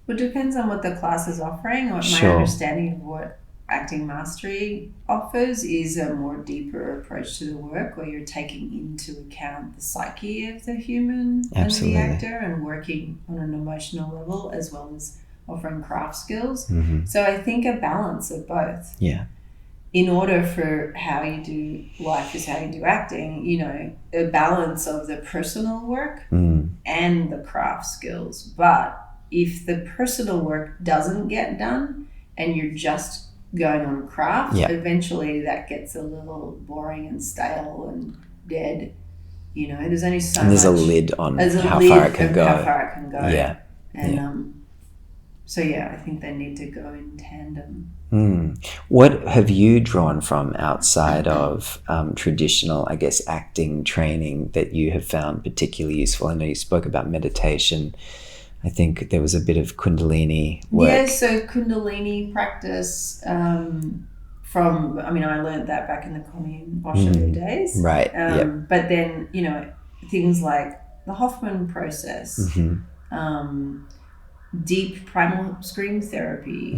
Well, it depends on what the class is offering. My understanding of what Acting Mastery offers is a more deeper approach to the work, where you're taking into account the psyche of the human and the actor, and working on an emotional level, as well as offering craft skills. So I think a balance of both. Yeah. In order for how you do life is how you do acting, a balance of the personal work and the craft skills. But if the personal work doesn't get done and you're just going on craft, eventually that gets a little boring and stale and dead. There's only so much. And there's a lid on how far it can go. Yeah. And so I think they need to go in tandem. What have you drawn from outside of traditional, I guess, acting training that you have found particularly useful? I know you spoke about meditation. I think there was a bit of Kundalini work. Yeah, so Kundalini practice I learned that back in the Commune Osho days. Right, But then, things like the Hoffman process, deep primal scream therapy,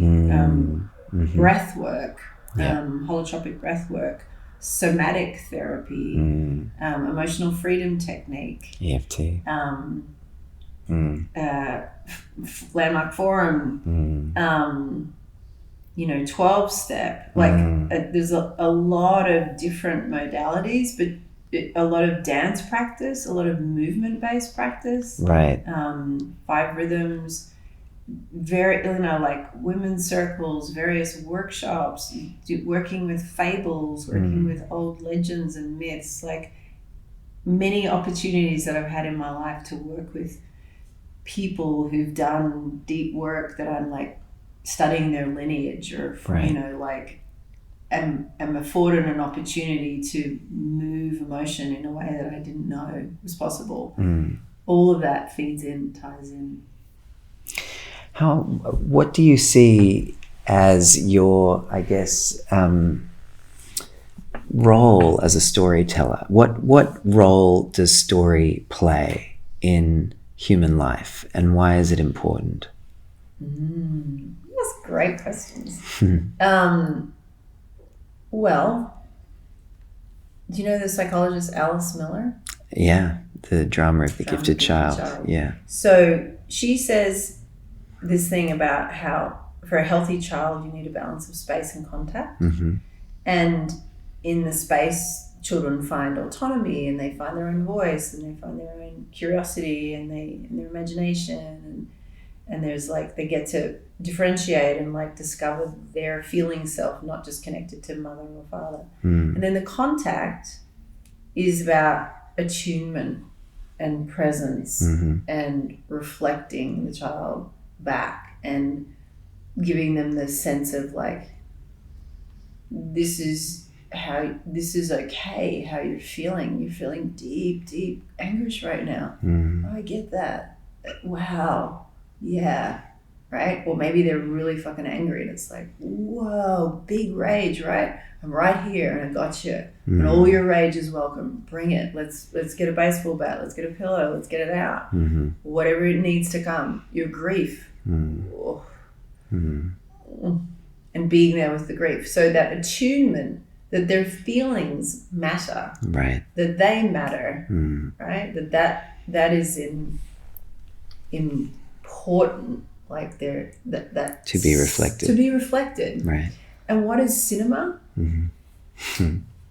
breath work, holotropic breath work, somatic therapy, emotional freedom technique, EFT, landmark forum, 12-step. There's a lot of different modalities, but a lot of dance practice, a lot of movement-based practice. Right. 5 rhythms, very, like women's circles, various workshops, working with fables, working with old legends and myths, like many opportunities that I've had in my life to work with people who've done deep work that I'm like studying their lineage or, Right. am afforded an opportunity to move emotion in a way that I didn't know was possible. All of that feeds in, ties in. What do you see as your, I guess, role as a storyteller? What role does story play in human life, and why is it important? That's great questions. Well, do you know the psychologist Alice Miller? Yeah, the drama of the gifted child. Yeah. So she says this thing about how for a healthy child you need a balance of space and contact. And in the space, children find autonomy and they find their own voice and they find their own curiosity and their imagination and there's like they get to differentiate and like discover their feeling self, not just connected to mother or father. And then the contact is about attunement and presence and reflecting the child back and giving them the sense of like, this is okay how you're feeling deep anguish right now. Oh, I get that. Wow. Yeah. Right. Or maybe they're really fucking angry and it's like, whoa, big rage, right? I'm right here and I got you. And all your rage is welcome. Bring it. Let's get a baseball bat. Let's get a pillow. Let's get it out. Whatever it needs to come. Your grief. Oh. And being there with the grief. So that attunement, that their feelings matter. Right. That they matter. Right. That is important. Like that to be reflected. Right. And what is cinema?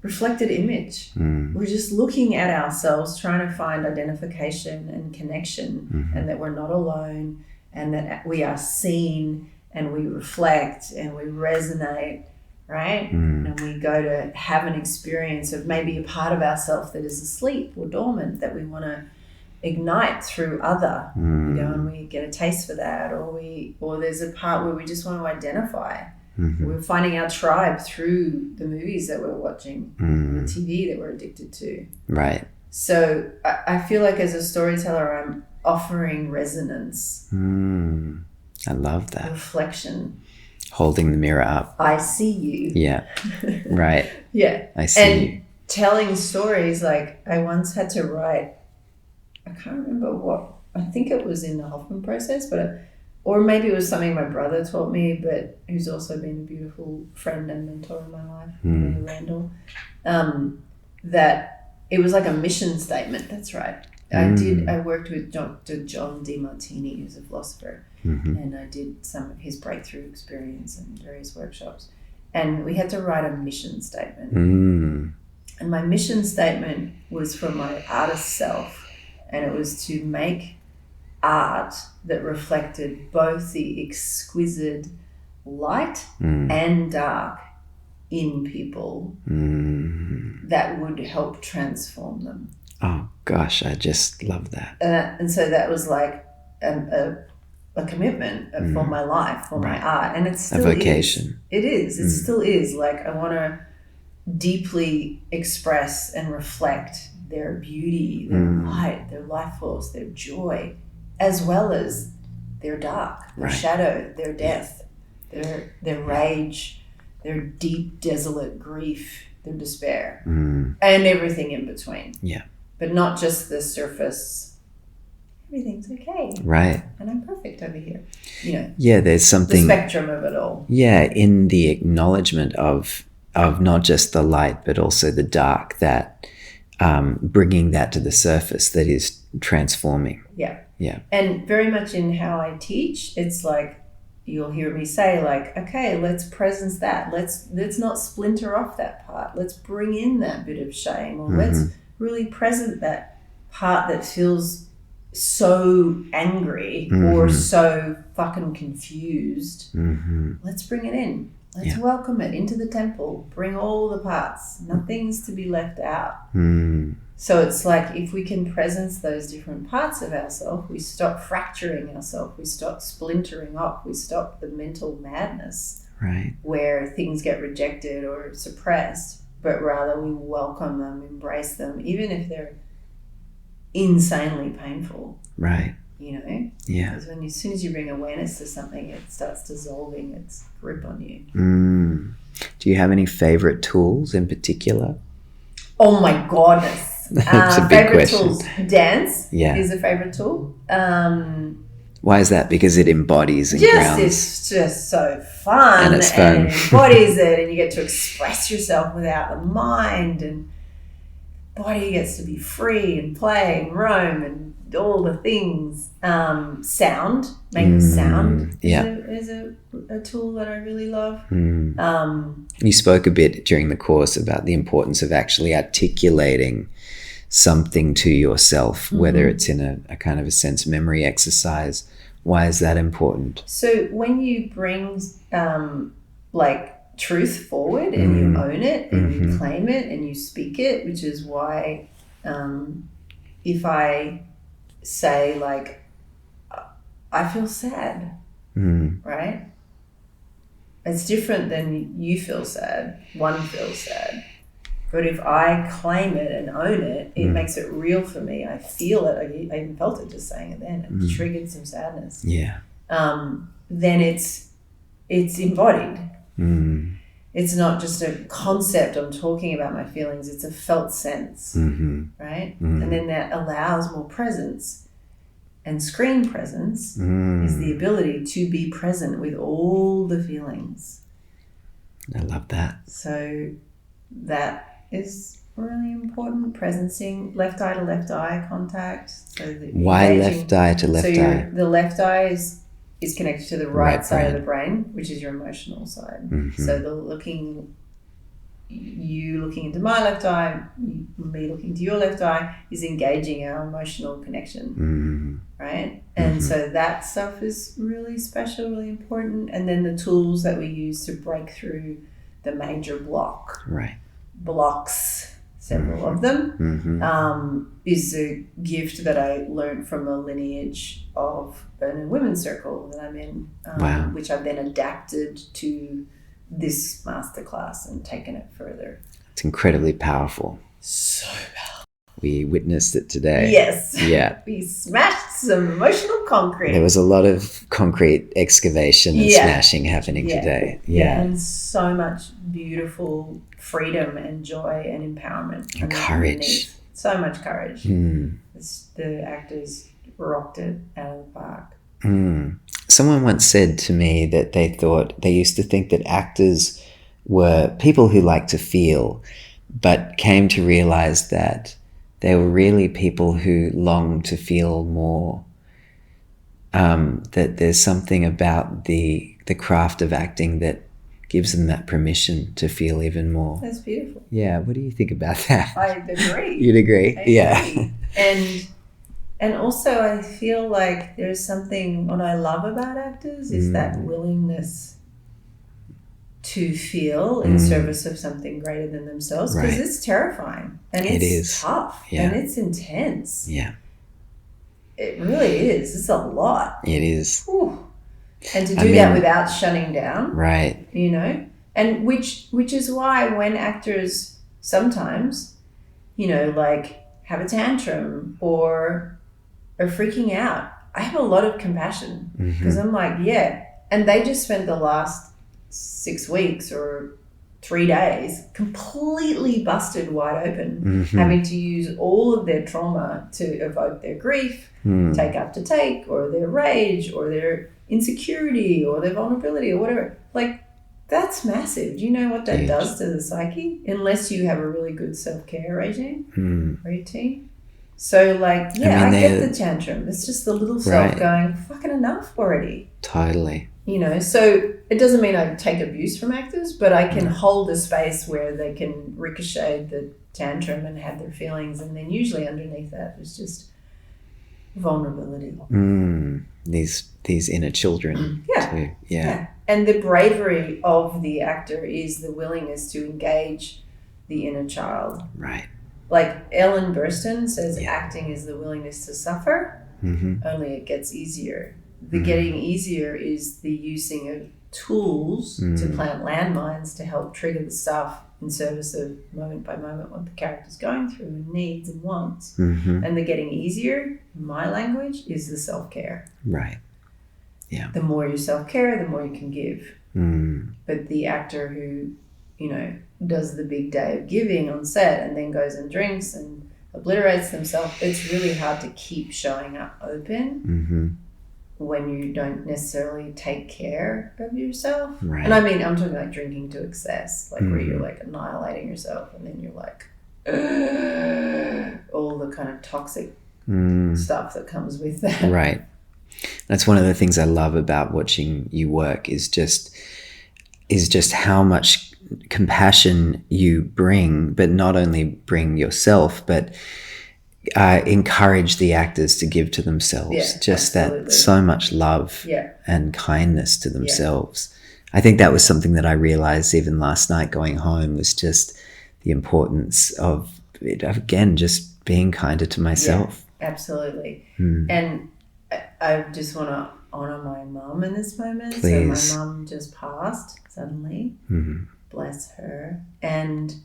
Reflected image. We're just looking at ourselves, trying to find identification and connection, and that we're not alone, and that we are seen, and we reflect, and we resonate, right? And we go to have an experience of maybe a part of ourselves that is asleep or dormant that we want to ignite through other. We go and we get a taste for that, or there's a part where we just want to identify. We're finding our tribe through the movies that we're watching, the TV that we're addicted to. Right. So I feel like as a storyteller, I'm offering resonance. I love that. Reflection. Holding the mirror up. I see you. Yeah. Right. Yeah. I see you. Telling stories, like I once had to write, I can't remember what, I think it was in the Hoffman process, or maybe it was something my brother taught me, but who's also been a beautiful friend and mentor in my life, Randall, that it was like a mission statement. That's right. I worked with Dr. John DeMartini, who's a philosopher, and I did some of his breakthrough experience and various workshops. And we had to write a mission statement. And my mission statement was for my artist self. And it was to make art that reflected both the exquisite light and dark in people that would help transform them. Oh, gosh, I just love that. And so that was like a commitment for my life, for my art. And it's still a vocation. It is. It still is. Like I want to deeply express and reflect their beauty, their light, their life force, their joy, as well as their dark, their shadow, their death, their rage, their deep, desolate grief, their despair, and everything in between. Yeah. But not just the surface, everything's okay. Right. And I'm perfect over here. Yeah, there's something... The spectrum of it all. Yeah, in the acknowledgement of not just the light, but also the dark, that bringing that to the surface that is transforming. Yeah. Yeah. And very much in how I teach, it's like you'll hear me say, like, okay, let's presence that. Let's not splinter off that part. Let's bring in that bit of shame, or let's really present that part that feels so angry or so fucking confused. Let's bring it in. Let's welcome it into the temple. Bring all the parts. Nothing's to be left out. So it's like, if we can presence those different parts of ourselves, we stop fracturing ourselves, we stop splintering off, we stop the mental madness, right, where things get rejected or suppressed, but rather we welcome them, embrace them, even if they're insanely painful. right. You know? Yeah. Because as soon as you bring awareness to something, it starts dissolving its grip on you. Do you have any favorite tools in particular? Oh my goodness. That's a big favorite question. tools. Dance Yeah. is a favorite tool. Why is that? Because it embodies and grounds. It's just so fun. And it's fun. And it embodies it, and you get to express yourself without the mind, and body gets to be free and play and roam and all the things. Sound, making sound is a tool that I really love. You spoke a bit during the course about the importance of actually articulating something to yourself, whether it's in a kind of a sense memory exercise. Why is that important? So when you bring like truth forward and you own it and you claim it and you speak it, which is why if I say, like, I feel sad, right? It's different than you feel sad. One feels sad. But if I claim it and own it, it makes it real for me. I feel it. I even felt it just saying it then. It triggered some sadness. Yeah. Then it's embodied. It's not just a concept I'm talking about my feelings. It's a felt sense, right? And then that allows more presence. And screen presence is the ability to be present with all the feelings. I love that. So that is really important. Presencing left eye to left eye contact. So that Why left eye to left eye? The left eye is connected to the right side of the brain, which is your emotional side. So you looking into my left eye, me looking to your left eye, is engaging our emotional connection, right? And so that stuff is really special, really important. And then the tools that we use to break through the major blocks, several of them, is a gift that I learned from a lineage of a women's circle that I'm in, which I've then adapted to this masterclass and taken it further. It's incredibly powerful. So powerful. We witnessed it today. Yes. Yeah. We smashed some emotional concrete. There was a lot of concrete excavation and smashing happening today. Yeah. And so much beautiful freedom and joy and empowerment. And courage. So much courage. The actors rocked it out of the park. Someone once said to me that they used to think that actors were people who like to feel, but came to realize that they were really people who long to feel more. That there's something about the craft of acting that gives them that permission to feel even more. That's beautiful. Yeah. What do you think about that? I agree. You'd agree? I agree. And also I feel like there's something, what I love about actors is that willingness to feel in service of something greater than themselves, because it's terrifying and it's tough and it's intense. Yeah. It really is. It's a lot. It is. Whew. And to do that without shutting down. Right. You know? And which is why when actors sometimes, like have a tantrum or are freaking out, I have a lot of compassion because I'm like, and they just spent the last 6 weeks or 3 days completely busted wide open, having to use all of their trauma to evoke their grief, take after take, or their rage, or their insecurity, or their vulnerability, or whatever. Like, that's massive. Do you know what that does to the psyche? Unless you have a really good self-care regime, routine. So, like, I get the tantrum. It's just the little self going, fucking enough already. Totally. you know, so it doesn't mean I take abuse from actors, but I can hold a space where they can ricochet the tantrum and have their feelings, and then usually underneath that is just vulnerability. These inner children too. Yeah. And the bravery of the actor is the willingness to engage the inner child. Right. Like Ellen Burstyn says, acting is the willingness to suffer, only it gets easier. The getting easier is the using of tools to plant landmines to help trigger the stuff in service of moment by moment what the character's going through and needs and wants. And the getting easier, in my language, is the self-care. Right. Yeah. The more you self-care, the more you can give. But the actor who, you know, does the big day of giving on set and then goes and drinks and obliterates themselves, it's really hard to keep showing up open when you don't necessarily take care of yourself. Right. And I mean, I'm talking like drinking to excess, like where you're like annihilating yourself and then you're like all the kind of toxic stuff that comes with that. Right. That's one of the things I love about watching you work is just how much compassion you bring, but not only bring yourself, but encourage the actors to give to themselves. Absolutely. That so much love and kindness to themselves. I think that was something that I realized even last night going home, was just the importance of it, again, just being kinder to myself. Absolutely. And I just want to honor my mum in this moment. Please. So my mum just passed suddenly. Bless her. And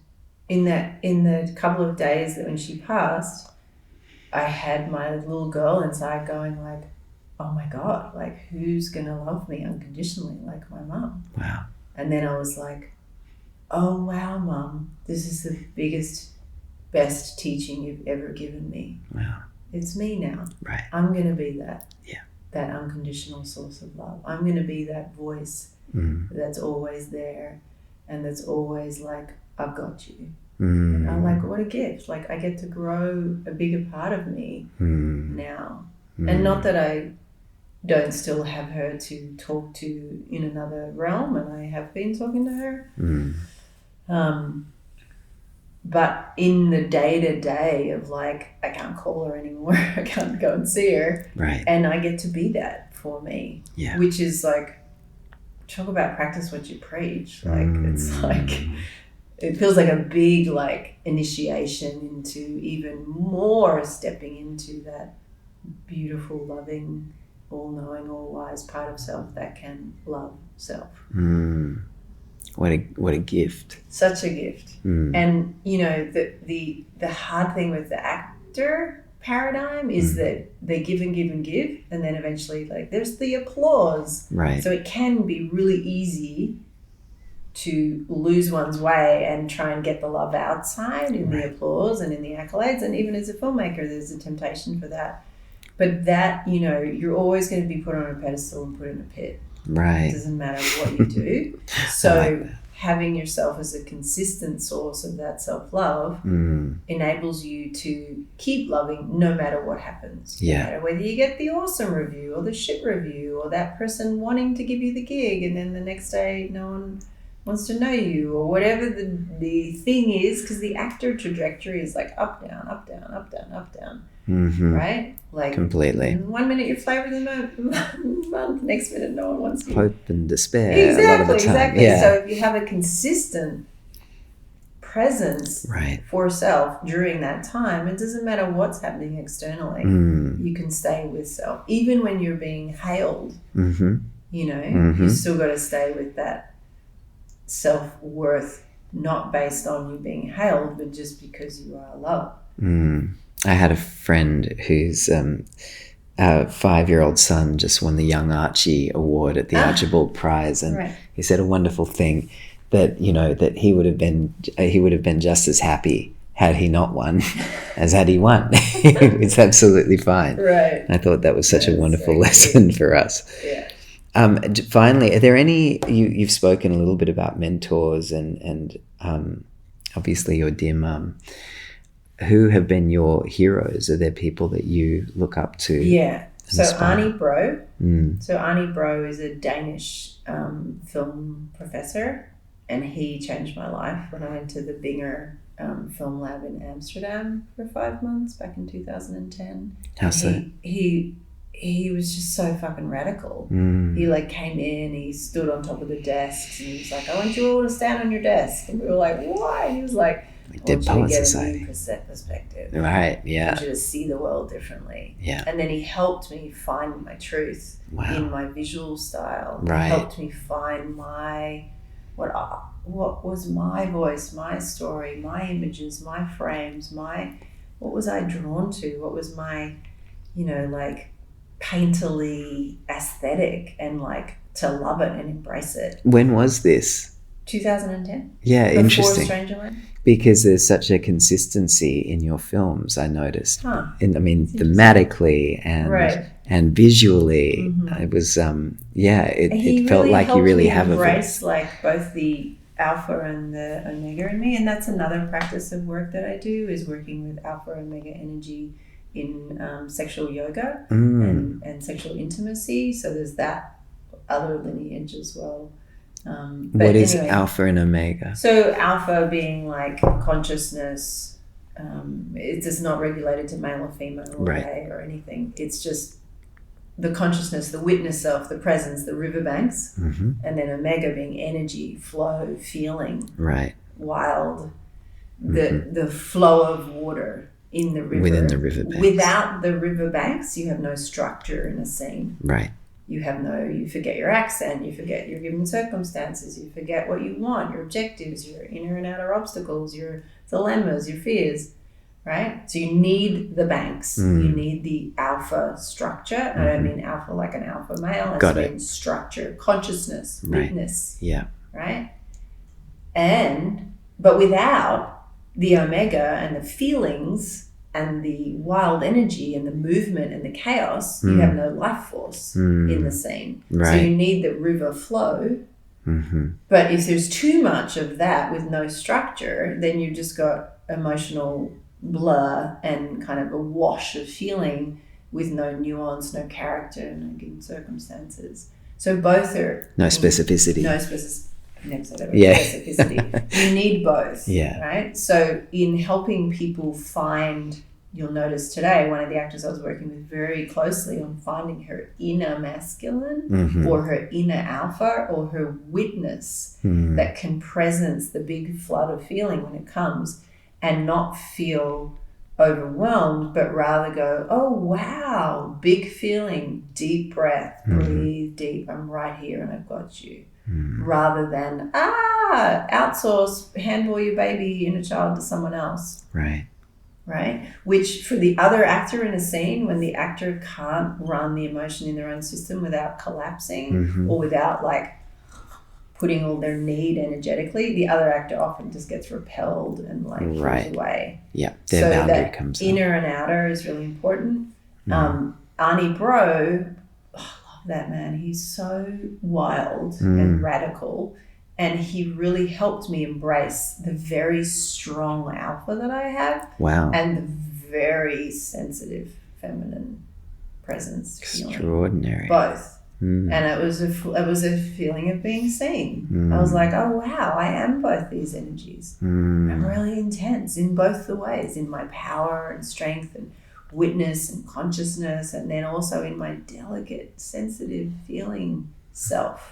in the couple of days that when she passed, I had my little girl inside going like, oh my God, like who's going to love me unconditionally like my mum? Wow. And then I was like, oh wow, Mum, this is the biggest, best teaching you've ever given me. Wow. It's me now. Right. I'm going to be that. Yeah. That unconditional source of love. I'm going to be that voice that's always there and that's always like, I've got you. And I'm like, what a gift. Like I get to grow a bigger part of me now. And not that I don't still have her to talk to in another realm, and I have been talking to her. But in the day-to-day of like, I can't call her anymore, I can't go and see her. Right. And I get to be that for me. Yeah. Which is like, talk about practice what you preach. Like, it's like, it feels like a big like initiation into even more stepping into that beautiful, loving, all-knowing, all-wise part of self that can love self. What a gift. Such a gift. And you know, the hard thing with the actor paradigm is that they give and give and give, and then eventually like there's the applause. Right. So it can be really easy to lose one's way and try and get the love outside in the applause and in the accolades. And even as a filmmaker, there's a temptation for that. But that, you know, you're always going to be put on a pedestal and put in a pit. Right. It doesn't matter what you do. So having yourself as a consistent source of that self-love enables you to keep loving no matter what happens. Yeah. No matter whether you get the awesome review or the shit review or that person wanting to give you the gig and then the next day no one wants to know you or whatever the thing is, because the actor trajectory is like up, down, up, down, up, down, up, down. Right? Like completely. 1 minute you're flavor of the month, next minute no one wants you. Hope and despair. Exactly, a lot of the time. exactly. Yeah. So if you have a consistent presence for self during that time, it doesn't matter what's happening externally. You can stay with self. Even when you're being hailed, you know, you still got to stay with that self-worth, not based on you being hailed, but just because you are loved. I had a friend whose 5-year-old son just won the Young Archie Award at the Archibald Prize, and he said a wonderful thing that, you know, that he would have been just as happy had he not won as had he won. It's absolutely fine. Right. I thought that was such a wonderful lesson for us. Yeah. Finally, are there any, you've spoken a little bit about mentors and obviously your dear mum. Who have been your heroes? Are there people that you look up to? Yeah. So inspire? Arnie Bro is a Danish film professor, and he changed my life when I went to the Binger Film Lab in Amsterdam for 5 months back in 2010. How so? He was just so fucking radical. He like came in, he stood on top of the desks, and he was like, "I want you all to stand on your desk." And we were like, "Why?" And he was like, Dead I want Poet you to get Society. a new perspective. Right, I yeah. want you to see the world differently. Yeah. And then he helped me find my truth in my visual style. Right. He helped me find what was my voice, my story, my images, my frames, what was I drawn to? What was my, like painterly aesthetic, and like to love it and embrace it. When was this? 2010. Yeah, Before interesting. Strangerland. Because there's such a consistency in your films, I noticed. Huh. Thematically and visually, it was, it felt like you really have a voice. Like both the alpha and the omega in me, and that's another practice of work that I do, is working with alpha omega energy in sexual yoga and sexual intimacy. So there's that other lineage as well. What is alpha and omega? So alpha being like consciousness, it's just not regulated to male or female or gay or anything. It's just the consciousness, the witness of, the presence, the riverbanks, and then omega being energy, flow, feeling, wild, the flow of water in the river. Within the riverbanks. Without the riverbanks, you have no structure in a scene. Right. You forget your accent, you forget your given circumstances, you forget what you want, your objectives, your inner and outer obstacles, your dilemmas, your fears, right? So you need the banks. You need the alpha structure. I don't mean alpha like an alpha male. I mean structure, consciousness, witness. Yeah. Right? But without the omega and the feelings and the wild energy and the movement and the chaos, you have no life force in the scene. Right. So you need the river flow. But if there's too much of that with no structure, then you've just got emotional blur and kind of a wash of feeling with no nuance, no character, no given circumstances. So both are... No specificity. I never said that about specificity. You need both, right? So in helping people find, you'll notice today, one of the actors I was working with very closely on finding her inner masculine or her inner alpha or her witness that can presence the big flood of feeling when it comes and not feel overwhelmed, but rather go, oh, wow, big feeling, deep breath, breathe deep, I'm right here and I've got you. Rather than outsource, handball your baby inner child to someone else. Right. Which for the other actor in a scene, when the actor can't run the emotion in their own system without collapsing or without like putting all their need energetically, the other actor often just gets repelled and like pulls away. Yeah, their boundary comes up. Inner and outer is really important. Arnie Bro, that man, he's so wild and radical, and he really helped me embrace the very strong alpha that I have and the very sensitive feminine presence. Extraordinary. Both. And it was a feeling of being seen. I was like, oh wow, I am both these energies. I'm really intense in both the ways, in my power and strength and witness and consciousness, and then also in my delicate, sensitive, feeling self.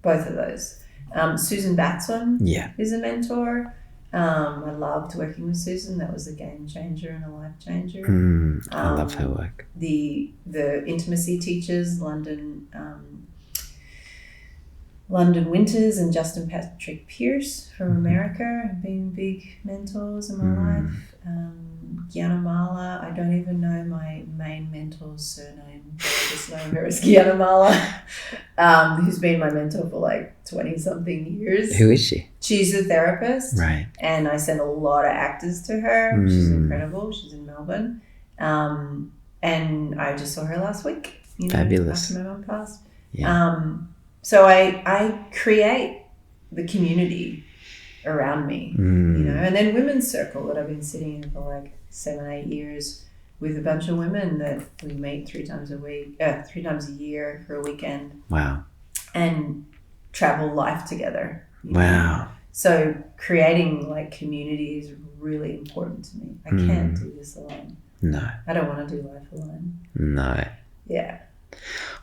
Both of those. Susan Batson is a mentor. I loved working with Susan. That was a game changer and a life changer. I love her work. The intimacy teachers, London Winters and Justin Patrick Pierce from America have been big mentors in my life. Gyanamala, I don't even know my main mentor's surname, but I just know her as Gyanamala, who's been my mentor for like 20-something years. Who is she? She's a therapist. Right. And I send a lot of actors to her. She's incredible. She's in Melbourne. And I just saw her last week. Fabulous. After my mum passed. Yeah. So I create the community around me, and then Women's Circle that I've been sitting in for like 7-8 years, with a bunch of women that we meet 3 times a year for a weekend. Wow. And travel life together. Wow. So creating like community is really important to me. I can't do this alone. No. I don't want to do life alone. No. Yeah.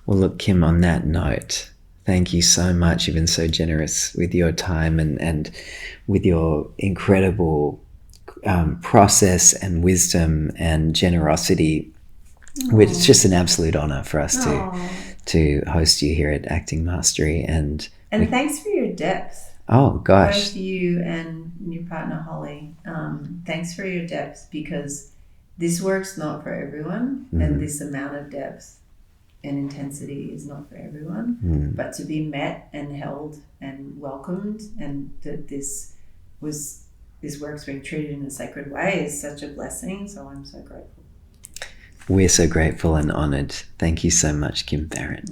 Well, look, Kim, on that note, thank you so much. You've been so generous with your time and with your incredible process and wisdom and generosity, which is just an absolute honor for us to host you here at Acting Mastery. And thanks for your depth. Oh, gosh. Both you and your partner, Holly. Thanks for your depth, because this work's not for everyone, and this amount of depth and intensity is not for everyone. But to be met and held and welcomed, and that this work's being treated in a sacred way is such a blessing. So I'm so grateful. We're so grateful and honored. Thank you so much, Kim Farrant.